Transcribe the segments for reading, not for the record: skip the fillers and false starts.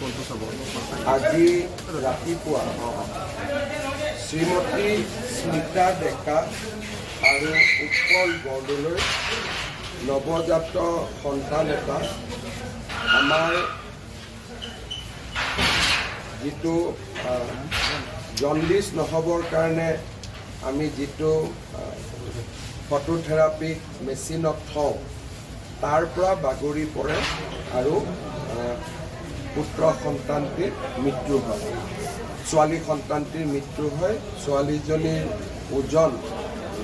আজি ৰাতিপুৱা শ্ৰীমতী স্মিতা ডেকা আৰু উৎপল বৰদলৈ নৱজাত সন্তান এটা আমাৰ যিটো জণ্ডিছ নহ'বৰ কাৰণে আমি যিটো ফটোথেৰাপি মেচিনত থওঁ তাৰ পৰা বাগৰি পৰে আৰু পুত্ৰ সন্তানটিৰ মৃত্যু হয়। ছোৱালী সন্তানটিৰ মৃত্যু হয়। ছোৱালীজনীৰ ওজন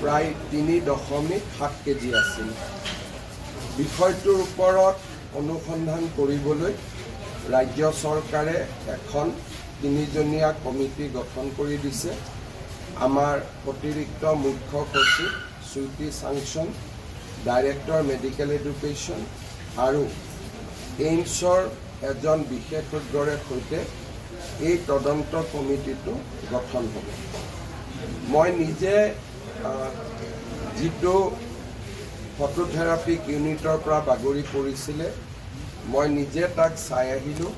প্ৰায় 3.7 কেজি আছিল। বিষয়টোৰ ওপৰত অনুসন্ধান কৰিবলৈ ৰাজ্য চৰকাৰে এখন 3জনীয়া কমিটি গঠন কৰি দিছে। আমাৰ অতিৰিক্ত মুখ্য সচিব সুইটি সাংচন, ডাইৰেক্টৰ মেডিকেল এডুকেশ্যন আৰু এইমছৰ এজন বিশেষজ্ঞৰে সৈতে এই তদন্ত কমিটিটো গঠন হ'ব। মই নিজে যিটো ফটোথেৰাপিক ইউনিটৰ পৰা বাগৰি পৰিছিলে মই নিজে তাক চাই আহিলোঁ।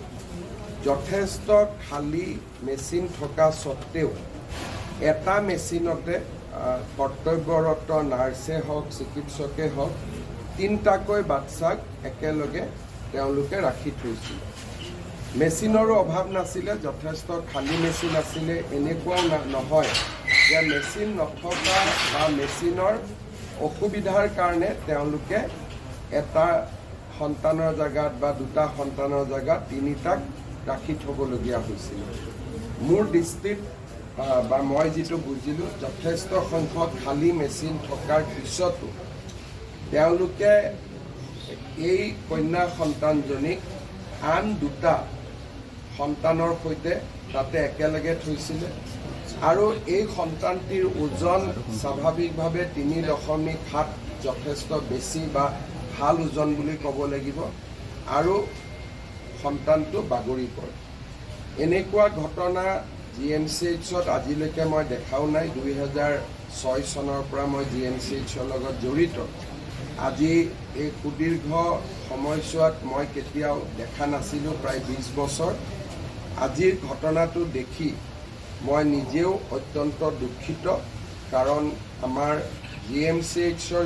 যথেষ্ট খালী মেচিন থকা স্বত্তেও এটা মেচিনতে কৰ্তব্যৰত নাৰ্ছে হওক চিকিৎসকে হওক 3টাকৈ বাচ্চাক একেলগে তেওঁলোকে ৰাখি থৈছিল। মেচিনৰো অভাৱ নাছিলে, যথেষ্ট খালী মেচিন আছিলে। এনেকুৱাও নহয় যে মেচিন নথকা বা মেচিনৰ অসুবিধাৰ কাৰণে তেওঁলোকে এটা সন্তানৰ জেগাত বা 2টা সন্তানৰ জেগাত 3টাক ৰাখি থ'বলগীয়া হৈছিল। মোৰ দৃষ্টিত বা মই যিটো বুজিলোঁ যথেষ্ট সংখ্যক খালী মেচিন থকাৰ পিছতো তেওঁলোকে এই কন্যা সন্তানজনীক আন 2টা সন্তানৰ সৈতে তাতে একেলগে থৈছিলে আৰু এই সন্তানটিৰ ওজন স্বাভাৱিকভাৱে 3.7 যথেষ্ট বেছি বা ভাল ওজন বুলি ক'ব লাগিব আৰু সন্তানটো বাগৰি পৰে। এনেকুৱা ঘটনা GMCHত আজিলৈকে মই দেখাও নাই। 2006 চনৰ পৰা মই GMCHৰ লগত জড়িত। আজি এই সুদীৰ্ঘ সময়ছোৱাত মই কেতিয়াও দেখা নাছিলোঁ, প্ৰায় 20 বছৰ। আজিৰ ঘটনাটো দেখি মই নিজেও অত্যন্ত দুখিত, কাৰণ আমাৰ GMCHৰ